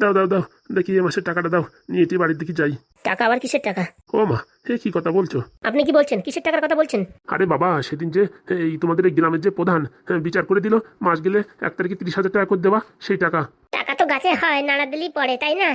দাও দাও দাও, দেখি এ মাসের টাকাটা দাও, নিয়ে এটি বাড়ির দিকে যাই। টাকা আবার কিসের টাকা? ও মা, হে কি কথা বলছো? আপনি কি বলছেন? কিসের টাকার কথা বলছেন? আরে বাবা, সেদিন যে এই তোমাদের এই গ্রামের যে প্রধান বিচার করে দিল মাস গেলে 1 তারিখে 30,000 টাকা করে দেওয়া, সেই টাকা। টাকা তো গাছে হয়, নাড়া দিলেই পড়ে, তাই না?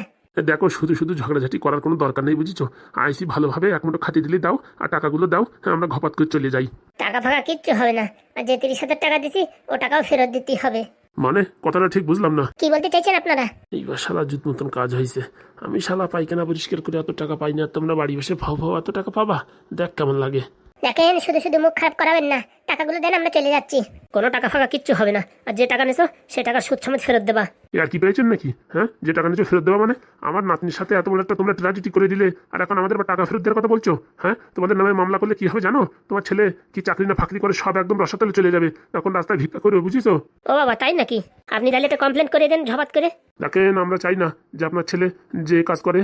দেখো, শুধু শুধু ঝগড়াঝাটি করার কোনো দরকার নেই, বুঝেছো? আইসি ভালোভাবে এক মুঠো খাটিয়ে দিলে দাও, আর টাকাগুলো দাও, আমরা ঘপাত করে চলে যাই। টাকা ফাঁকা কিচ্ছু হবে না, আর যে 30,000 টাকা দিছি ও টাকাও ফেরত দিতে হবে। মানে কথাটা ঠিক বুঝলাম না। কি বলতে চাইছেন আপনারা? এইবার শালা জুত মতন কাজ হয়েছে। আমি শালা পায়খানা পরিষ্কার করে এত টাকা পাই না, তোমরা বাড়ি বসে ফাও ফাও এত টাকা পাবা, দেখ কেমন লাগে। দেখেন, শুধু শুধু মুখ খারাপ করাবেন না, টাকাগুলো দেন, আমরা চলে যাচ্ছি। কোনো টাকা ফাঁকা কিচ্ছু হবে না, আর যে টাকা নিছো সে টাকা সুদ সমেত ফেরত দেবা। আর কি পেয়েছেন নাকি? হ্যাঁ, যে টাকা নিচে ফেরত দেওয়া মানে? আমার নাতনির সাথে এত বড় একটা তোমরা ট্র্যাজেডি করে দিলে, আর এখন আমাদের টাকা ফেরত দেওয়ার কথা বলছো? হ্যাঁ, তোমাদের নামে মামলা করলে কি হবে জানো? তোমার ছেলে কি চাকরি না ফাকরি করে সব একদম রসাতলে চলে যাবে, তখন রাস্তায় ভিক্ষা করবে, বুঝিছো? ও বাবা, তাই নাকি? আপনি তাহলে একটা কমপ্লেন করে দেন ঝপাত করে। দেখেন, আমরা চাই না যে আপনার ছেলে যে কাজ করে,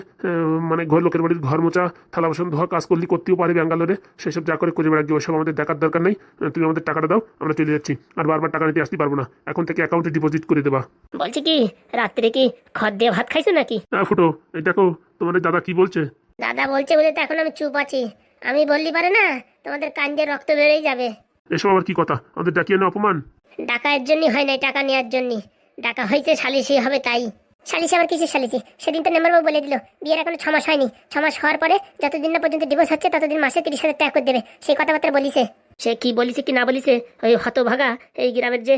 মানে ঘর লোকের বাড়ির ঘর মোচা থালা বাসন ধোয়া কাজ করতেও পারে ব্যাঙ্গালোরে, সেসব যা করে করে বেড়াচ্ছে, ওসব আমাদের দেখার দরকার নেই। তুমি আমাদের টাকাটা দাও, আমরা চলে যাচ্ছি, আর বারবার টাকা নিতে আসতে পারবো না, এখন থেকে অ্যাকাউন্টে ডিপোজিট করে দেবা। বলছি কি, রাত্রে কি খড় দিয়ে ভাত খাইছো নাকি? হ্যাঁ ফুটো, এই দেখো তোমাদের দাদা কি বলছে। দাদা বলছে বলে তো এখন আমি চুপ আছি। আমি বললি পারে না, তোমাদের কান রক্ত বেরোই যাবে। এসব আবার কি কথা? আমাদের ডাকিয়ে না অপমান। টাকা এর জন্যই হয় নাই, টাকা নেওয়ার জন্যই টাকা হয়েছে, সালিশি হবে তাই। সালিশি আবার কিসের সালিশি? সেদিন তো মেম্বারবাবু বলে দিল বিয়ের এখনো 6 মাস হয়নি, 6 মাস হওয়ার পরে যতদিন না পর্যন্ত ডিভোর্স হচ্ছে ততদিন মাসে 30,000 টাকা করে দেবে, সেই কথাবার্তা বলিছে। সে কি বলিছে কি না বলিছে, ওই হতভাগা এই গ্রামের যে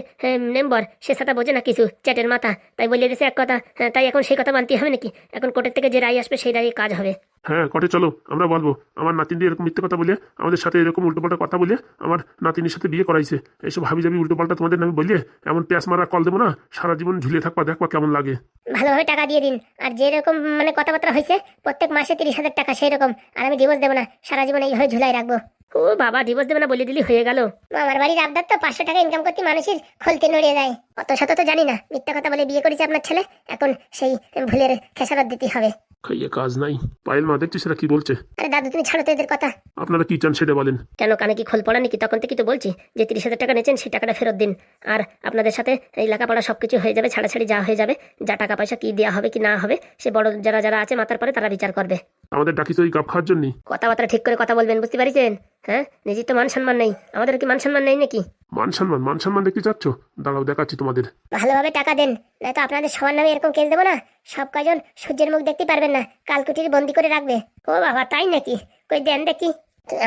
মেম্বার, সে সাথে বোঝে না কিছু, চ্যাটের মাথা, তাই বলে দিয়েছে এক কথা। তাই এখন সেই কথা মানতে হবে নাকি? এখন কোর্টের থেকে যে রায় আসবে সেই রায়ে কাজ হবে। হ্যাঁ, কটে চলো, আমরা বলবো আমার নাতিন দিয়ে এরকম মিথ্যে কথা বলে, আমাদের সাথে এরকম উল্টোপাল্টা কথা বলে আমার নাতিনের সাথে বিয়ে করাইছে। এইসব হাবি যাবি উল্টোপাল্টা তোমাদের নামে বললে এমন প্যাস মারা কল দেবো না, সারা জীবন ঝুলিয়ে থাকবা, দেখবা কেমন লাগে। ভালোভাবে টাকা দিয়ে দিন, আর যেরকম মানে কথাবার্তা হয়েছে প্রত্যেক মাসে 30,000 টাকা সেই রকম, আর আমি ডিভোর্স দেবো না, সারা জীবন এইভাবে ঝুলাই রাখবো। ও বাবা, ডিভোর্স দেবে না বলে দিলি হয়ে গেল। আমার বাড়ির আবদার তো 500 টাকা ইনকাম করতে মানুষের খলতে নড়ে যায়, অত শত তো জানি না। মিথ্যা কথা বলে বিয়ে করেছে আপনার ছেলে, এখন সেই ভুলের খেসারত দিতে হবে। খাইয়ে কাজ নাই। পায়েল মা দেখছিস এরা কি বলছে? আরে দাদু, তুমি ছাড়ো তো এদের কথা। আপনারা কি চান সেটা বলেন। কেন, কানে কি খোল পড়া নাকি? তখন থেকে তো বলছি যে 30,000 টাকা নিয়েছেন সেই টাকাটা ফেরত দিন, আর আপনাদের সাথে এই লেখাপড়া সবকিছু হয়ে যাবে, ছাড়াছাড়ি যা হয়ে যাবে, যা টাকা পয়সা কি দেওয়া হবে কি না হবে সে বড় যারা যারা আছে মাথার পরে তারা বিচার করবে। আমাদের ডাকিস ওই কাপ খাওয়ার জন্যই? কথাবার্তা ঠিক করে কথা বলবেন, বুঝতে পারিছেন? হ্যাঁ, নিজের তো মান সম্মান নেই, আমাদের কি মান সম্মান নেই নাকি? মান সম্মান? মান সম্মান দেখতে চাচ্ছ? দাঁড়াও, দেখাচ্ছি তোমাদের। ভালোভাবে টাকা দেন, নয়তো আপনাদের সবার নামে এরকম কেস দেবো না, সব কয়জন সূর্যের মুখ দেখতে পারবেন না, কালকুটির বন্দি করে রাখবে। ও বাবা, তাই নাকি? কই দেন দেখি।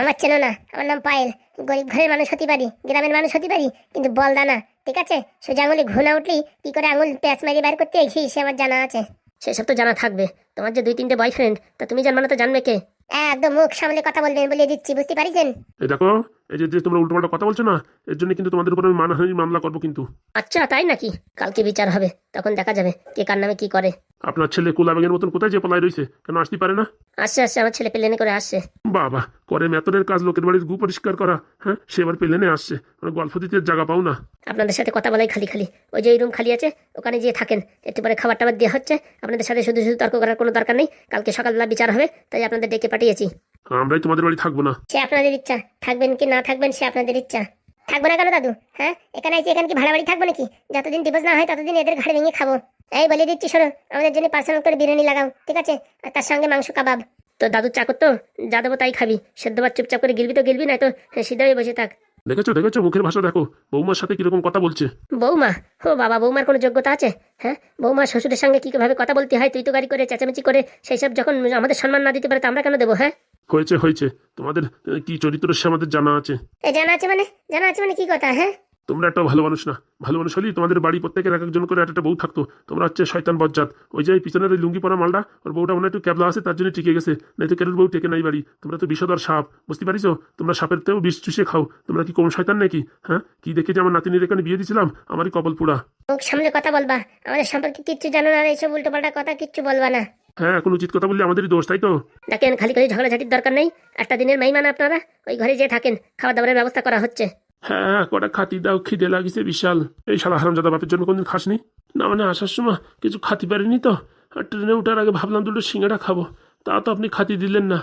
আমার চেনো না, আমার নাম পায়েল, গরিব ঘরের মানুষ হতে পারি, গ্রামের মানুষ হতে পারি, কিন্তু বলদানা, ঠিক আছে? সোজা আঙুলে ঘুনা উঠলি কি করে আঙুল প্যাঁচ মারি বাইর করতে এই সে আমার জানা আছে। সেসব তো জানা থাকবে, তোমার যে 2-3টে বয়ফ্রেন্ড, তা তুমি জানবে না তো জানবে কে? একদম মুখ সামলে কথা বলবেন বলে দিচ্ছি, বুঝতে পারিছেন? এই দেখো, এই যে তোমরা উল্টোপাল্টা কথা বলছো না, এর জন্য কিন্তু তোমাদের উপর আমি মানহানি মামলা করবো কিন্তু। আচ্ছা, তাই নাকি? কালকে বিচার হবে, তখন দেখা যাবে কে কার নামে কি করে। আপনার ছেলে কোলাবেগের মতন কোথায় যে পলায় রয়েছে, কেন আসতে পারে না? আসছে আসছে, আমার ছেলে প্লেনে করে আসছে। বাবা, করে মেতনের কাজ লোকের বাড়ির গু পরিষ্কার করা, হ্যাঁ সে এবার প্লেনে আসছে, মানে গল্প দিতে জায়গা পাও না। আপনাদের সাথে কথা বলাই খালি খালি, ওই যে রুম খালি আছে ওখানে গিয়ে থাকেন, একটু পরে খাবার টাবার দেওয়া হচ্ছে। আপনাদের সাথে শুধু শুধু তর্ক করার কোনো দরকার নেই, কালকে সকালবেলা বিচার হবে, তাই আপনাদের ডেকে পাঠিয়েছি। আমরাই তোমাদের বাড়ি থাকবো না। সে আপনাদের ইচ্ছা, থাকবেন কি না থাকবেন সে আপনাদের ইচ্ছা। থাকবো না কেন দাদু? হ্যাঁ, এখানে আইছি, এখানে কি ভাড়া বাড়ি থাকবো নাকি? যতদিন ডিভোর্স না হয় ততদিন এদের ঘাড়ে ভেঙে খাবো। এই বলে দিচ্ছি, শোনো, আমাদের জন্য পার্সোনাল করে বিরিয়ানি লাগাও, ঠিক আছে? আর তার সঙ্গে মাংস কাবাব। তো দাদু চাকর তো, যা দেবো তাই খাবি, সেদ্ধ ভাত চুপচাপ করে গিলবি তো গিলবি, না তো সিধা হয়ে বসে থাক। দেখেছো দেখেছো মুখের ভাষা দেখো, বৌমার সাথে কিরকম কথা বলছে। বৌমা? ও বাবা, বৌমার কোনো যোগ্যতা আছে? হ্যাঁ, বৌমা শ্বশুরের সঙ্গে কিভাবে কথা বলতে হয়, তুই তো গাড়ি করে চেঁচামেচি করে, সেই সব যখন আমাদের সম্মান না দিতে পারে তা আমরা কেন দেবো? হ্যাঁ, হয়েছে হয়েছে, তোমাদের কি চরিত্র সে আমাদের জানা আছে। জানা আছে মানে? জানা আছে মানে কি কথা? হ্যাঁ, তোমরা একটা ভালো মানুষ না। ভালো মানুষ হলেই তোমাদের বাড়ি প্রত্যেকের এক একজন করে একটা বউ থাকতো। তোমরা হচ্ছে শয়তান বজ্জাত। ওই যে পিছনের ওই লুঙ্গি পরা মালটা, ওর বউটা মনে একটু ক্যাবলা আছে, তার জন্য টিকে গেছে, নাই তো কেরোর বউ টেকে নাই বাড়ি। তোমরা তো বিষধর সাপ, বুঝতে পারিছো? তোমরা সাপের তেও বিষ চুষে খাও। তোমরা কি কম শয়তান নাকি? হ্যাঁ, কি দেখে যে আমার নাতিনের এখানে বিয়ে দিয়েছিলাম, আমারই কপাল পুরা। মুখ সামনে কথা বলবা, আমাদের সম্পর্কে কিচ্ছু জানো না, এইসব উল্টোপাল্টা কথা কিচ্ছু বলবা না। হ্যাঁ, এখন উচিত কথা বললে আমাদেরই দোষ, তাই তো? দেখেন, খালি খালি ঝগড়াঝাটির দরকার নেই, একটা দিনের মেহমান আপনারা, ওই ঘরে যে থাকেন, খাবার দাবারের ব্যবস্থা করা হচ্ছে। হ্যাঁ, কটা খাতি দাও, খিদে লাগিছে বিশাল। এই শালা হারামজাদা বাপের জন্য কোনদিন খাসনি? না মানে আসার সময় কিছু খাতি পারিনি তো, আর ট্রেনে ওঠার আগে ভাবলাম দুটো সিঙ্গাড়া খাবো, তা তো আপনি খাতি দিলেন না।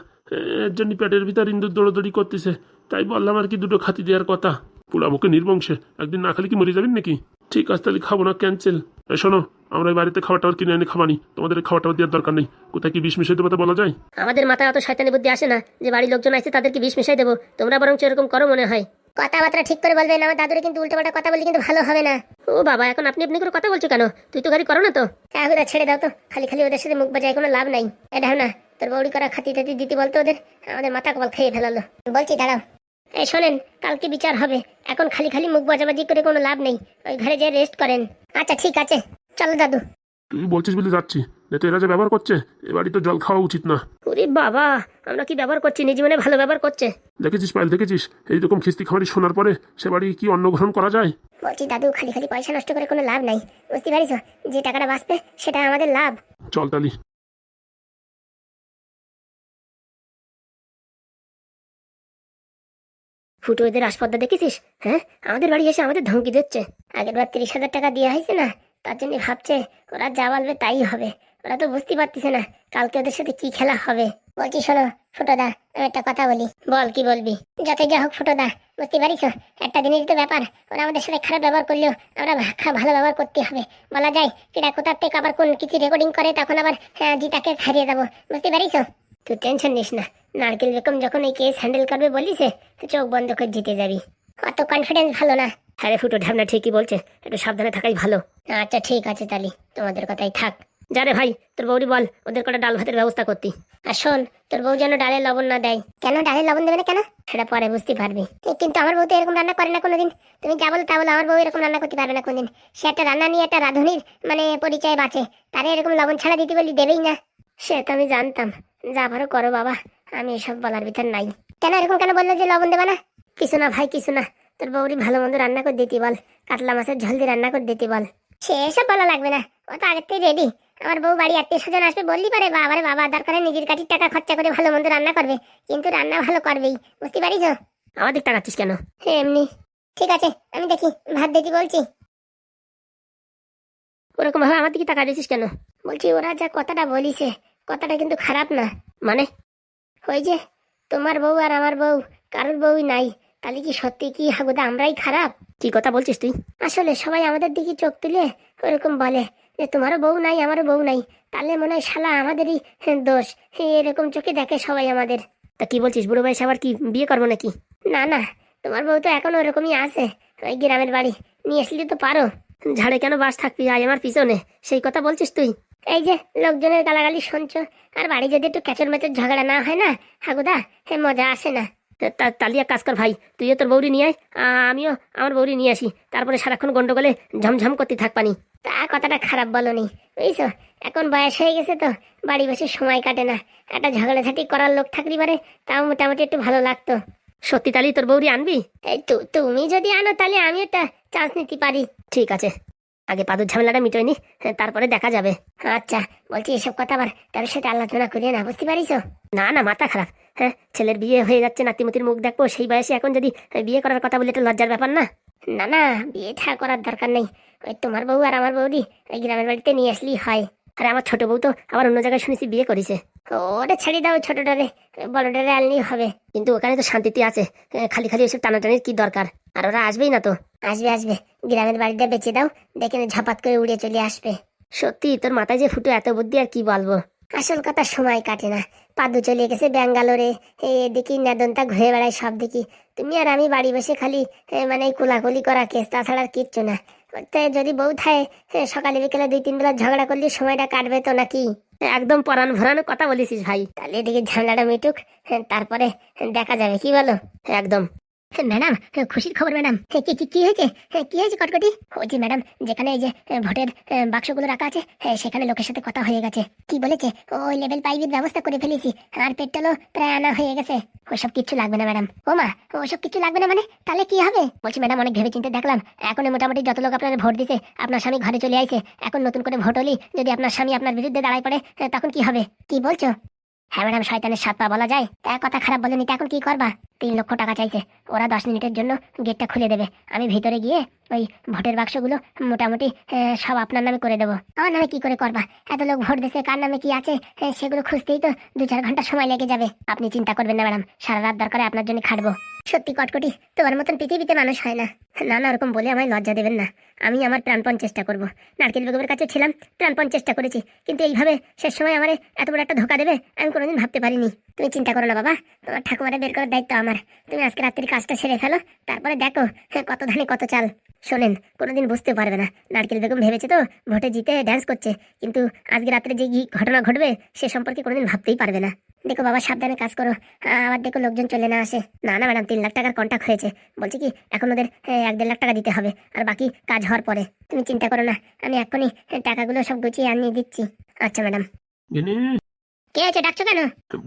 এর জন্য পেটের ভিতর ইন্দুর দৌড়দৌড়ি করতেছে, তাই বললাম আর কি দুটো খাতি দেওয়ার কথা। পুরা মুখে নির্বংশে, একদিন না খালি কি মরে যাবেন নাকি? ঠিক আছে, তাহলে খাবো না, ক্যান্সেল। এই শোনো, আমরা এই বাড়িতে খাবার টাবার কিনে এনে খাবানি, তোমাদের এই খাবার টাবার দেওয়ার দরকার নেই। কোথায় কি বিষ মিশাই দেবো তা বলা যায়? আমাদের মাথায় অত শয়তানি বুদ্ধি আসে না যে বাড়ির লোকজন আসছে তাদেরকে বিষ মিশাই দেবো। তোমরা বরং এরকম করো মনে হয়। কথাবার্তা ঠিক করে বলবেন, আমার দাদুরে কিন্তু উল্টোপাল্টা কথা বললে কিন্তু ভালো হবে না। ও বাবা, এখন আপনি আপনি করে কথা বলছো কেন? তুই তো গাড়ি করো না তো। হ্যাঁ ওদের ছেড়ে দাও তো, খালি খালি ওদের সাথে মুখ বাজায় কোনো লাভ নাই। এটা না তোর বৌড়ি করা খাতি টাতি দিতে বলতো ওদের, আমাদের মাথা কপাল খেয়ে ফেলালো। বলছি দাঁড়াও, এই শোনেন, কালকে বিচার হবে, এখন খালি খালি মুখ বাজাবাজি করে কোনো লাভ নেই। ওই ঘরে যেয়ে রেস্ট করেন। আচ্ছা ঠিক আছে, চলো দাদু। তুই বলছিস বলে যাচ্ছি, না তো এরা যে ব্যবহার করছে এ বাড়ি তো জল খাওয়া উচিত না। ওরে বাবা, আমরা কি ব্যবহার করছি? নিজ জীবনে ভালো ব্যবহার করছে। দেখেছিস পায়েল, দেখেছিস এইরকম খিস্তি খামারি শোনার পরে সে বাড়ি কি অন্ন গ্রহণ করা যায়? বলছি দাদু, খালি খালি পয়সা নষ্ট করে কোনো লাভ নাই, বুঝতে পারিস? যে টাকাটা বাঁচবে সেটা আমাদের লাভ। চল তালি। ফুটো এদের আসপদ্দা দেখেছিস? হ্যাঁ, আমাদের বাড়ি এসে আমাদের ধমকি দিচ্ছে। আগের বার 30,000 টাকা দেওয়া হয়েছে না, তার জন্য ভাবছে ওরা যা বলবে তাই হবে। ওরা তো বুঝতে পারতেছে না কালকে ওদের সাথে কি খেলা হবে। বলছি শোনো ফুটোদা, আমি একটা কথা বলি। বল, কি বলবি? যতই যা হোক ফুটোদা, বুঝতে পারিস একটা জিনিস তো ব্যাপার, ওরা আমাদের সাথে খারাপ ব্যবহার করলেও আমরা ভালো ব্যবহার করতে হবে। বলা যায় কিনা কোথার থেকে আবার কোন কিছু রেকর্ডিং করে, তখন আবার জিতাকে হারিয়ে যাবো, বুঝতে পারিস? তুই টেনশন নিস না, নারকেল বেগম যখন এই কেস হ্যান্ডেল করবে বলিস, চোখ বন্ধ করে জিতে যাবি। অত কনফিডেন্স ভালো না। হ্যাঁ রে ফুটো, ঢ্যাবনা ঠিকই বলছে, একটু সাবধানে থাকাই ভালো। আচ্ছা ঠিক আছে তালি, তোমাদের কথাই থাক। যা রে ভাই, তোর বৌদি বল ওদের কটা ডাল ভাতের ব্যবস্থা করতি। আর শোন, তোর বউ যেন ডালে লবণ না দেয়। কেন ডালে লবণ দেবে না কেন, সেটা পরে বুঝতে পারবি। কিন্তু আমার বউ তো এরকম রান্না করে না কোনোদিন। তুমি যা বলো তা বলো, আমার বউ এরকম রান্না করতে পারবে না কোনোদিন। সে একটা রান্না নিয়ে একটা রাঁধুনির পরিচয় বাঁচে, তারে এরকম লবণ ছাড়া দিতে বলি দেবেই না। সে তো আমি জানতাম, যা পারো করো বাবা, আমি এসব বলার ভিতর নাই। কেন এরকম কেন বললো যে লবণ দেবে না? কিছু না ভাই, কিছু না। তোর বৌদি ভালো মন্দ রান্না করে দিতে বল, কাতলা মাছের ঝোল দিয়ে রান্না করে দিতে বল। সেসব বলা লাগবে না, ও তো আগের থেকে রেডি। আমার বউ বাড়ি আত্মীয় স্বজন আসবে বললি পারে, বাবারে বাবা দরকারে নিজের কাঠির টাকা খরচা করে ভালো মন্দ রান্না করবে, কিন্তু রান্না ভালো করবেই, বুঝতে পারিস? আমাদের টাকাচ্ছিস কেন? এমনি। ঠিক আছে আমি দেখি, ভাত দেখি বলছি। ওরকম ভাবে আমার দিকে টাকা দিয়েছিস কেন? বলছি ওরা যা কথাটা বলিছে, কথাটা কিন্তু খারাপ না। মানে? ওই যে তোমার বউ আর আমার বউ কারোর বউই নাই, তাহলে কি সত্যি কি হাগুদা আমরাই খারাপ? কি কথা বলছিস তুই? আসলে সবাই আমাদের দিকে চোখ তুলে ওরকম বলে যে তোমারও বউ নাই আমারও বউ নাই, তাহলে মনে হয় শালা আমাদেরই দোষ। এরকম চোখে দেখে সবাই আমাদের। তা কি বলছিস, বুড়ো বয়সে আবার কি বিয়ে করবো নাকি? না না, তোমার বউ তো এখন ওরকমই আছে, ওই গ্রামের বাড়ি নিয়ে আসলে তো পারো। ঝাড়ে কেন বাস থাকবি আয় আমার পিছনে, সেই কথা বলছিস তুই? এই যে লোকজনের গালাগালি শুনছো, আর বাড়ি যদি একটু ক্যাচর ম্যাচের ঝগড়া না হয় না হাগুদা, মজা আসে না। তাহলে এক কাজ কর ভাই, তুইও তোর বৌরি নিয়ে আয়, আমিও আমার বৌরি নিয়ে আসি, তারপরে সারাক্ষণ গন্ডগোলে ঝমঝম করতে থাকবানি। তা কথাটা খারাপ বলনি, বুঝছো? এখন বয়স হয়ে গেছে তো, বাড়ি বসে সময় কাটে না, একটা ঝগড়াঝাটি করার লোক থাকলে পারে তাও মোটামুটি একটু ভালো লাগতো। সত্যি তাহলে তোর বৌরি আনবি? এই তুমি যদি আনো তাহলে আমি একটা চান্স নিতে পারি। ঠিক আছে, আগে পাদুর ঝামেলাটা মিটোয়নি, তারপরে দেখা যাবে। আচ্ছা বলছি, এসব কথা আবার তার সাথে আলোচনা করিয়ে না, বুঝতে পারিস? না না, মাথা খারাপ। হ্যাঁ, ছেলের বিয়ে হয়ে যাচ্ছে, নাতিমতির মুখ দেখবো, সেই বয়সে এখন যদি বিয়ে করার কথা বলে, এটা লজ্জার ব্যাপার না? না না, বিয়েটা করার দরকার নেই, ওই তোমার বউ আর আমার বউদি ওই গ্রামের বাড়িতে নিয়ে আসলেই হয়। আরে আমার ছোট বউ তো আবার অন্য জায়গায় শুনেছি বিয়ে করেছে। ওটা ছেড়ে দাও, ছোটটারে বড়টারে আনলেই হবে। কিন্তু ওখানে তো শান্তিতে আছে, খালি খালি এসব টানাটানির কি দরকার? আর ওরা আসবেই না তো। আসবে আসবে, গ্রামের বাড়িটা বেঁচে দাও, দেখে ঝাপাত করে উড়ে চলে আসবে। সত্যি তোর মাথায় যে ফুটো এত বুদ্ধি, আর কি বলবো। আসল কথা, সময় কাটে না, পাদু চলে গেছে ব্যাঙ্গালোরে, এদিকে নেদনটা ঘুরে বেড়ায় সব দিকে। তুমি আর আমি বাড়ি বসে খালি কোলাকুলি করা কেস, তাছাড়া আর কিচ্ছু না। যদি বউ থাকে, সকালে বিকেলে 2-3 বেলা ঝগড়া করলে সময়টা কাটবে তো নাকি? একদম পরাণ ভরানো কথা বলেছিস ভাই। তাহলে এদিকে ঝামেলাটা মিটুক, তারপরে দেখা যাবে, কি বলো? একদম। ম্যাডাম, খুশির খবর ম্যাডাম। কি হয়েছে? কি হয়েছে কটকটি? ওই যে ম্যাডাম, যেখানে এই যে ভোটের বাক্সগুলো রাখা আছে, সেখানে লোকের সাথে কথা হয়ে গেছে। কি বলেছে? ওই লেভেল পাইপের ব্যবস্থা করে ফেলেছি, আর পেট্রোলও প্রায় আনা হয়ে গেছে। ওইসব কিচ্ছু লাগবে না ম্যাডাম। ও মা, ওইসব কিছু লাগবে না মানে? তাহলে কি হবে? বলছি ম্যাডাম, অনেক ভেবে চিন্তে দেখলাম, এখন মোটামুটি যত লোক আপনার ভোট দিছে, আপনার স্বামী ঘরে চলে আইছে, এখন নতুন করে ভোট হলি যদি আপনার স্বামী আপনার বিরুদ্ধে দাঁড়ায় পড়ে, তখন কি হবে? কি বলছো? হ্যাঁ ম্যাডাম, শয়তানের 7 পা বলা যায়। তা কথা খারাপ বলেনি, এখন কি করবা? 3 লক্ষ টাকা চাইছে, ওরা 10 মিনিটের জন্য গেটটা খুলে দেবে, আমি ভিতরে গিয়ে ওই ভোটের বাক্সগুলো মোটামুটি সব আপনার নামে করে দেবো। আমার নামে কি করে করবা? এত লোক ভোট দিছে, কার নামে কি আছে সেগুলো খুঁজতেই তো 2-4 ঘন্টা সময় লেগে যাবে। আপনি চিন্তা করবেন না ম্যাডাম, সারা রাত দরকারে আপনার জন্য খাটবো। সত্যি কটকটি, তোমার মতন পৃথিবীতে মানুষ হয় না। না না, ওরকম বলে আমায় লজ্জা দেবেন না। আমি আমার প্রাণপণ চেষ্টা করব। নারকেল বেগমের কাছে ছিলাম, প্রাণপণ চেষ্টা করেছি, কিন্তু এইভাবে শেষ সময় আমার এত বড় একটা ধোকা দেবে আমি কোনোদিন ভাবতে পারিনি। তুমি চিন্তা করো না বাবা, তোমার ঠাকুমারে বের করার দায়িত্ব আমার। তুমি আজকে রাত্রির কাজটা সেরে ফেলো, তারপরে দেখো কত ধানে কত চাল। শোনেন, কোনোদিন বুঝতে পারবে না, নারকেল বেগম ভেবেছে তো ভোটে জিতে ড্যান্স করছে, কিন্তু আজকে রাত্রে যে ঘটনা ঘটবে সে সম্পর্কে কোনোদিন ভাবতেই পারবে না। দেখো বাবা, সাবধানে কাজ করো, আবার দেখো লোকজন চলে না আসে। না না ম্যাডাম, 3 লাখ টাকার কন্ট্যাক্ট হয়েছে, বলছি কি এখন ওদের 1-1.5 লাখ টাকা দিতে হবে, আর বাকি কাজ হওয়ার পরে। তুমি চিন্তা করো না, আমি এখনই টাকাগুলো সব গুছিয়ে আনিয়ে দিচ্ছি। আচ্ছা ম্যাডাম। গিনি, কে আছে, ডাকছো কেন?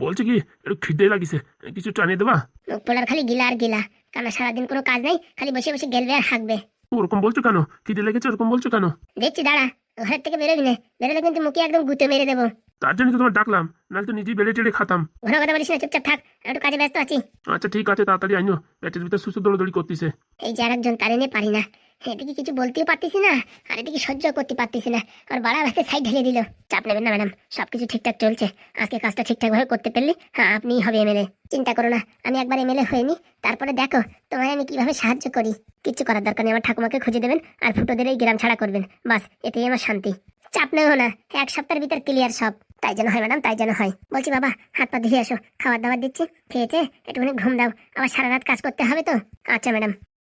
বলছি কি একটু খিদে লাগিছে, কিছু টানিয়ে দেবা? মুখ পোলার খালি গিলা আর গিলা, কেন সারাদিন কোনো কাজ নেই, খালি বসে বসে গেলবে আর হাঁকবে। ওরকম বলছো কেন? খিদে লেগেছে ওরকম বলছো কেন? দেখছি দাঁড়া, ঘরের থেকে বেরোবি না, বেরোলে কিন্তু মুখে একদম গুঁতে মেরে দেবো। তার জন্য তো তোমার ডাকলাম, নাহলে তো নিজেই বেড়ে টেড়ে খাতাম। ঘন কথা বলিস না, চুপচাপ থাক, আমি একটু কাজে ব্যস্ত আছি। আচ্ছা ঠিক আছে, তাড়াতাড়ি আইনো, পেটের ভিতরে সুস্থ দৌড়াদৌড়ি করতেছে। এই যে আরেকজন, তার এনে পারি না, এদিকে কিছু বলতেও পারতেছি না, আর এদিকে সহ্য করতে পারতেছি না, আর বাড়া ভাতে সাইড ঢেলে দিল। চাপ নেবেন না ম্যাডাম, সবকিছু ঠিকঠাক চলছে, আজকে কাজটা ঠিকঠাক ভাবে করতে পারলি হ্যাঁ আপনিই হবে এমএলএ। চিন্তা করো না, আমি একবার এমএলএ হইনি, তারপরে দেখো তোমায় আমি কিভাবে সাহায্য করি। কিচ্ছু করার দরকার নেই, আমার ঠাকুমাকে খুঁজে দেবেন আর ফুটোদের এই গ্রাম ছাড়া করবেন, বাস এতেই আমার শান্তি। চাপ নেও না, 1 সপ্তাহের ভিতর ক্লিয়ার সব। তাই যেন হয় ম্যাডাম, তাই যেন হয়। বলছি বাবা, হাত পা ধুয়ে আসো, খাবার দাবার দিচ্ছি, খেয়েছে একটুখানি ঘুম দাও, আবার সারা রাত কাজ করতে হবে তো। আচ্ছা ম্যাডাম।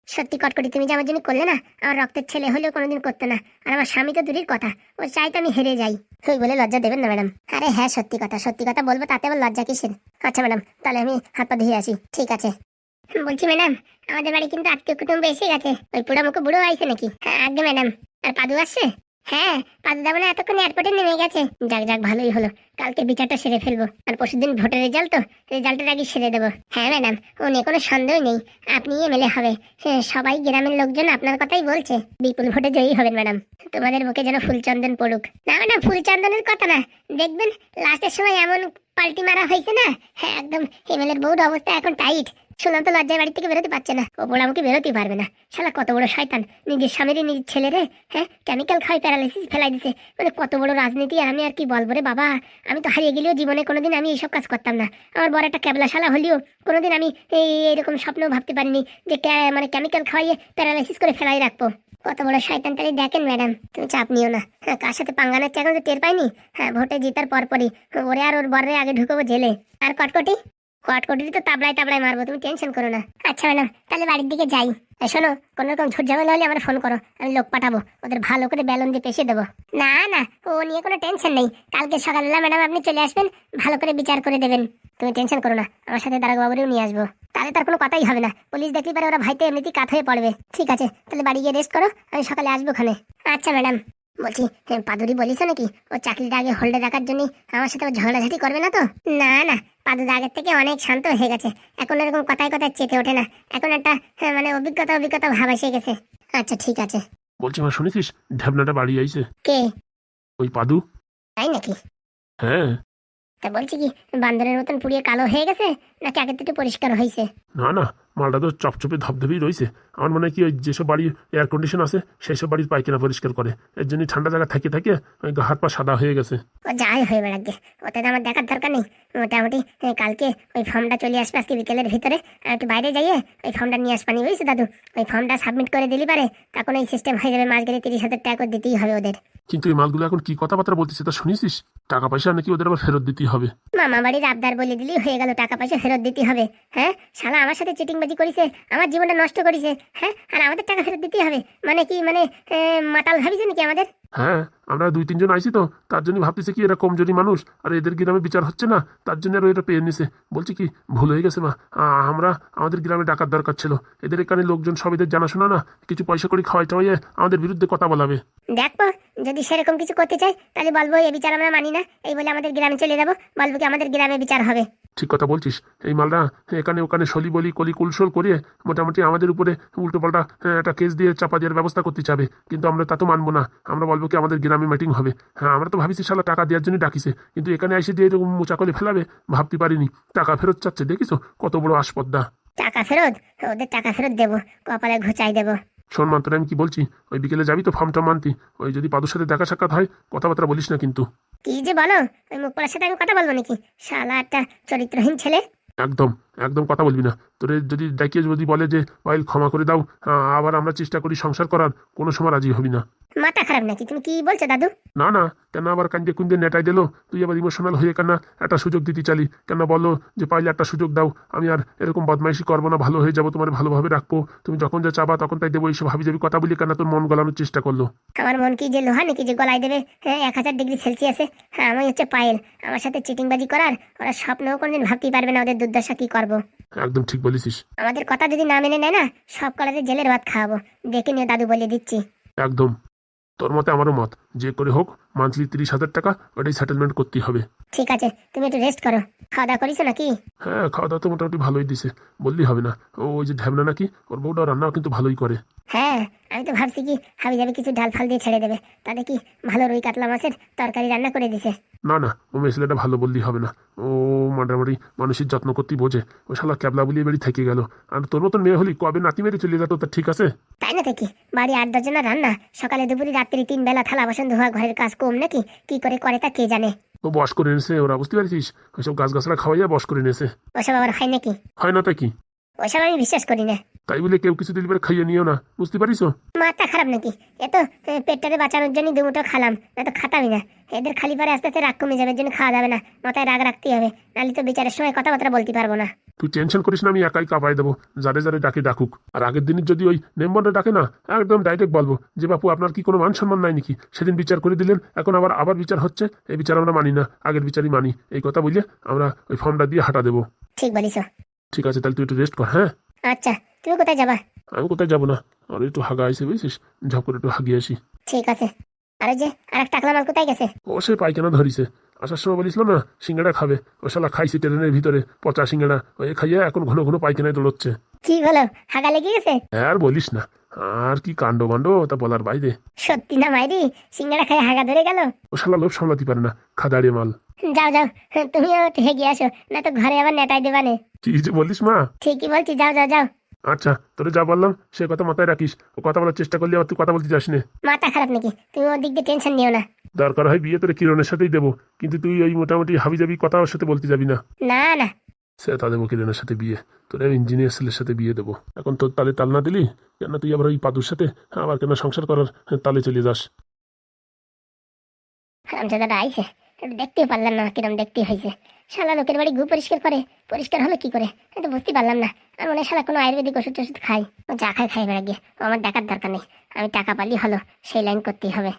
সত্যি কটকটি, তুমি যে আমার জন্য করলে না, আমার রক্তের ছেলে হলেও কোনোদিন করতে না, আর আমার স্বামী তো দূরের কথা, ও চাইতো আমি হেরে যাই। ওই বলে লজ্জা দেবেন না ম্যাডাম। আরে হ্যাঁ, সত্যি কথা বলবো, তাতে আবার লজ্জা কিসের? আচ্ছা ম্যাডাম, তাহলে আমি হাত পা ধুয়ে আসি। ঠিক আছে। বলছি ম্যাডাম, আমাদের বাড়ি কিন্তু আত্মীয় কুটুম্ব এসে গেছে। ওই পুরা মুখো বুড়ো আইছে নাকি? হ্যাঁ আগে ম্যাডাম। আর পাদু আসছে? হ্যাঁ, পাদু দাও না এতক্ষণ এয়ারপোর্টে নেমে গেছে। যাক যাক, ভালোই হলো, কালকে বিচারটা সেরে ফেলবো, আর পরশুদিন ভোটের রেজাল্ট তো, রেজাল্টের আগে সেরে দেবো। হ্যাঁ ম্যাডাম, ও নিয়ে কোনো সন্দেহ নেই, আপনি এমএলএ হবে। সবাই গ্রামের লোকজন আপনার কথাই বলছে, বিপুল ভোটে জয়ী হবেন ম্যাডাম। তোমাদের মুখে যেন ফুলচন্দন পড়ুক। না ম্যাডাম, ফুলচন্দনের কথা না, দেখবেন লাস্টের সময় এমন পাল্টি মারা হয়েছে না, হ্যাঁ একদম এমএলএর বউর অবস্থা এখন টাইট। শুনলাম তো লজ্জায় বাড়ি থেকে বেরোতে পারছে না, ও বলে আমাকে বেরোতেই পারবে না। শালা কত বড় শয়তান, নিজের স্বামীর নিজের ছেলেরে হ্যাঁ কেমিক্যাল খাই প্যারালাইসিস ফেলাই দিছে, মানে কত বড় রাজনীতি। আর আমি আর কি বলবো রে বাবা, আমি তো হারিয়ে গেলেও জীবনে কোনোদিন আমি এইসব কাজ করতাম না। আমার বড় একটা ক্যাবলা শালা হলেও কোনোদিন আমি এইরকম স্বপ্নও ভাবতে পারিনি যে মানে কেমিক্যাল খাওয়াইয়ে প্যারালাইসিস করে ফেলাই রাখবো। কত বড় শয়তান, তাহলে দেখেন ম্যাডাম, তুমি চাপ নিও না। হ্যাঁ, কার সাথে পাঙ্গা নিচ্ছে এখন তো টের পাইনি। হ্যাঁ, ভোটে জিতার পরপরই ওরে আর ওর বরের আগে ঢুকবো জেলে। আর কটকটি তো তাবলায় তাবলায় মারবো, তুমি টেনশন করো না। আচ্ছা ম্যাডাম, তাহলে বাড়ির দিকে যাই। শোনো, কোনো রকম ঝুট ঝামেলা হলে আমার ফোন করো, আমি লোক পাঠাবো, ওদের ভালো করে বেলুন দিয়ে পেশে দেবো। না না, ও নিয়ে কোনো টেনশন নেই, কালকে সকালবেলা ম্যাডাম আপনি চলে আসবেন, ভালো করে বিচার করে দেবেন। তুমি টেনশন করো না, আমার সাথে দারোগাবাবুরেও নিয়ে আসবো, তাহলে তার কোনো কথাই হবে না। পুলিশ দেখলি পারে ওরা ভাইতে এমনিতেই কাত হয়ে পড়বে। ঠিক আছে, তাহলে বাড়ি গিয়ে রেস্ট করো, আমি সকালে আসবো ওখানে। আচ্ছা ম্যাডাম। বলছি, পাদুরি বলিস নাকি ও চাকরিটা আগে হোল্ডে রাখার জন্য আমার সাথে ঝগড়াঝাটি করবে না তো? না না, পাদু আগের থেকে অনেক শান্ত হয়ে গেছে, এখন এরকম কথায় কথায় চেতে ওঠে না, এখন একটা মানে অভিজ্ঞতা ভাব এসে গেছে। আচ্ছা ঠিক আছে। বলছি মা, শুনেছিস ঢ্যাবনাটা বাড়ি আইছে? কে? ওই পাদু। তাই নাকি? হ্যাঁ। তা বলছি কি, বান্দরের মতন পুড়িয়ে কালো হয়ে গেছে নাকি আগের থেকে পরিষ্কার হয়েছে? না না, মালটা তো চপচপে ধপধপেই রয়েছে। আমার মনে হয় কি, ওই যেসব বাড়ি এয়ার কন্ডিশন আছে সেই সব বাড়ির পায়খানা পরিষ্কার করে, এর জন্য ঠান্ডা জায়গা থাকে থাকে ওই হাত পা সাদা হয়ে গেছে। ও যাই হয়ে বেড়াচ্ছে, ওটা তো আমার দেখার দরকার নেই। মোটামুটি কালকে ওই ফর্মটা চলে আসবে আজকে বিকেলের ভিতরে, আর একটু বাইরে যাইয়ে ওই ফর্মটা নিয়ে আসবানি, বুঝছো দাদু? ওই ফর্মটা সাবমিট করে দিলি পারে, তখন ওই সিস্টেম হয়ে যাবে, মাস গেলে 30,000 টাকা করে দিতেই হবে ওদের। কিন্তু এই মালগুলো এখন কি কথাবার্তা বলতেছে তা শুনেছিস? টাকা পয়সা নাকি ওদের আবার ফেরত দিতেই হবে। মামা বাড়ির আবদার বলে দিলেই হয়ে গেল, টাকা পয়সা ফেরত দিতে হবে? হ্যাঁ, শালা আমার সাথে চিটিংবাজি করেছে, আমার জীবনটা নষ্ট করেছে, হ্যাঁ, আর আমাদের টাকা ফেরত দিতে হবে? মানে কি, মানে মাতাল ভাবিছে নাকি আমাদের? হ্যাঁ, আমরা 2-3 জন আইছি তো, তার জন্য ভাবতেছি কি এরা কমজোরি মানুষ, আর এদের গ্রামে বিচার হচ্ছে না, তার জন্য আর এটা পেয়ে নিছে। বলছি কি, ভুল হয়ে গেছে মা, আমাদের গ্রামে টাকার দরকার ছিল। এদের এখানে লোকজন সব এদের জানাশোনা না, কিছু পয়সা করে খাওয়াই টাওয়াইয়ে আমাদের বিরুদ্ধে কথা বলাবে। দেখবো, যদি সেরকম কিছু করতে চাই তাহলে বলবো এই বিচার আমরা মানি না, এই বলে আমাদের গ্রামে চলে যাবো, বলবো কি আমাদের গ্রামে বিচার হবে। ঠিক কথা বলছিস। এই মালটা এখানে ওখানে সলি বলি কলি কুলসল করিয়ে মোটামুটি আমাদের উপরে উল্টো পাল্টা একটা কেস দিয়ে চাপা দেওয়ার ব্যবস্থা করতে চাবে, কিন্তু আমরা তা তো মানবো না। আমরা বলবো কি আমাদের গ্রামে মিটিং হবে। হ্যাঁ, আমরা তো ভাবিছি শালা টাকা দেওয়ার জন্য ডাকিছে, কিন্তু এখানে এসে দিয়ে এরকম মোচাকলে ফেলাবে ভাবতে পারিনি। টাকা ফেরত চাচ্ছে, দেখিস কত বড় আসপদ্দা। টাকা ফেরত? ওদের টাকা ফেরত দেবো, কপালে ঘুচাই দেবো। শোন মা, তোরা আমি কি বলছি, ওই বিকেলে যাবি তো ফর্মটা মানতি? ওই যদি পাদুর সাথে দেখা সাক্ষাৎ হয়, কথাবার্তা বলিস না কিন্তু। কি যে বলো, ওই মুখ পড়ার সাথে আমি কথা বলবো নাকি? শালা একটা চরিত্রহীন ছেলে। একদম। একদম কথা বলবি না। তোরে যদি দেখিয়ে যদি বলে যে পায়েল ক্ষমা করে দাও, আবার আমরা চেষ্টা করি সংসার করার, কোনো সময় রাজি হবি না। মাথা খারাপ নাকি? তুমি কি বলছো দাদু? না না, কেন আবার কান্দে কুন্দে নেটাই দিল? তুই আবার ইমোশনাল হয়ে কেন একটা সুযোগ দিতে চালি? কেন বলো যে পাইলে একটা সুযোগ দাও, আমি আর এরকম বদমাইশি করবো না, ভালো হয়ে যাবো, তোমার ভালোভাবে রাখবো, তুমি যখন যা চাবা তখন তাই দেবো, এইসব হাবি যাবি কথা বলি কেন তোর মন গলানোর চেষ্টা করলো? আমার মন কি যে লোহা নাকি যে গলায় দেবে? হ্যাঁ, 1000 ডিগ্রি সেলসিয়াসে। হ্যাঁ, আমি হচ্ছে পায়েল, আমার সাথে চিটিংবাজি করার ওরা স্বপ্নেও কোনদিন ভাবতেই পারবে না ওদের দুর্দশা কি করব। একদম ঠিক বলেছিস। আমাদের কথা যদি না মেনে নেয় না, সব কলেজে জেলের ভাত খাওয়াবো, দেখে নিও দাদু, বলে দিচ্ছি। একদম, তোর মতে আমারও মত, যে করে হোক মান্থলি 30,000 টাকা ওটাই সেটেলমেন্ট করতেই হবে। ঠিক আছে, তুমি একটু রেস্ট করো। খাওয়া দাওয়া করিস নাকি? হ্যাঁ, খাওয়া দাওয়া তো মোটামুটি ভালোই দিছে, বললেই হবে না। ওই যে ঢ্যাবনা নাকি, ওর বউটা রান্নাও কিন্তু ভালোই করে। হ্যাঁ, আমি তো ভাবছি কি হাবি যাবে কিছু ডাল ফাল দিয়ে ছেড়ে দেবে, তাতে কি ভালো রুই কাতলা মাছের তরকারি রান্না করে দিছে। না না, ও মেয়েছেলেটা ভালো বললেই হবে না। ও মোটামুটি মানুষের যত্ন করতেই বোঝে। ও শালা ক্যাবলা বলিয়ে বেড়ি থেকে গেল। আর তোর মতন মেয়ে হলি কবে নাতি মেরে চলে যেত, তা ঠিক আছে? তাই না? দেখি বাড়ি 8-10 জনের রান্না, সকালে দুপুরে রাত্রি 3 বেলা থালা বাসন ধোয়া, ঘরের কাজ কম নাকি? কি করে করে তা কে জানে। ও বস করে এনেছে ওরা, বুঝতে পারছিস? ওইসব গাছ গাছরা খাওয়াইয়া বস করে এনেছে। ওসব আবার হয় নাকি? হয় না তাই কি? ওসব আমি বিশ্বাস করি না। তাই বলে কেউ কিছু দিলে পরে খাইয়ে নিও না, বুঝতে পারিস? মাথা খারাপ নাকি? এ তো পেটটারে বাঁচানোর জন্য দুমুটো খালাম, না তো খাতামই না। এদের খালি পারে আস্তে আস্তে রাগ কমে যাবে, এর জন্য খাওয়া যাবে না, মাথায় রাগ রাখতেই হবে, নাহলে তো বিচারের সময় কথাবার্তা বলতে পারবো না। তুই টেনশন করিস না, আমি একাই কাঁপাই দেবো, যারে যারে ডাকে ডাকুক। আর আগের দিনের যদি ওই নেমবন্ডে ডাকে না, একদম ডাইরেক্ট বলবো যে বাপু আপনার কি কোনো মান সম্মান নাই নাকি? সেদিন বিচার করে দিলেন, এখন আবার বিচার হচ্ছে, এই বিচার আমরা মানি না, আগের বিচারই মানি, এই কথা বললে আমরা ওই ফর্মটা দিয়ে হাঁটা দেবো। ঠিক বলিস। ঠিক আছে, তাহলে তুই একটু রেস্ট কর। হ্যাঁ, আচ্ছা, তুমি কোথায় যাবা? আমি কোথায় যাবো না, আর একটু হাগা আইসে বুঝছিস, ঝপ করে একটু হাগিয়ে আসি। ঠিক আছে। আর ওই যে আরেক টাকলা মাল কোথায় গেছে? ও সে পায়খানা ধরিছে, আসার সময় বলিছিল না সিঙ্গাড়া খাবে, ও শালা খাইছি ট্রেনের ভিতরে পচা সিঙ্গাড়া, ওই খাইয়া এখন ঘন ঘন পায়খানায় দৌড়চ্ছে। কি হলো, হাগা লেগে গেছে? আর বলিস না, আর কি কাণ্ড মাণ্ড, তা বলার বাইরে। সত্যি না মাইরি, সিঙ্গাড়া খাই হাগা ধরে গেল? ও শালা লোভ সামলাতে পারে না, খাদাড়িয়ে মাল। যাও যাও, তুমিও একটু হেগে আসো, না তো ঘরে আবার নেটাই দেবানে। কি যে বলিস মা? ঠিকই বলছি, যাও যাও যাও। আচ্ছা, তোরে যা বললাম সে কথা মাথায় রাখিস, ও কথা বলার চেষ্টা করলে আবার তুই কথা বলতে যাস না। মাথা খারাপ নাকি? তুমি ওর দিক দিয়ে টেনশন নিও না। দরকার হয় বিয়ে তোরে কিরণের সাথেই দেবো, কিন্তু তুই ওই মোটামুটি হাবি যাবি কথা ওর সাথে বলতে যাবি না। না না, সে তা দেবো কিরণের সাথে বিয়ে, তোরে ইঞ্জিনিয়ার ছেলের সাথে বিয়ে দেবো। এখন তোর তালে তাল না দিলি কেন, তুই আবার ওই পাদুর সাথে আবার কেন সংসার করার তালে চলে যাস? হারামজাদাটা আইছে, একটু দেখতেও পারলাম না কিরম দেখতে হয়েছে। শালা লোকের বাড়ি গু পরিষ্কার করে, পরিষ্কার হলো কি করে এটা বুঝতে পারলাম না। আর মনে হয় শালা কোনো আয়ুর্বেদিক ওষুধ টষুধ খাই, ও যা খায় খাই বেড়া গিয়ে, ও আমার দেখার দরকার নেই। আমি টাকা পালি হলো, সেই লাইন করতেই হবে।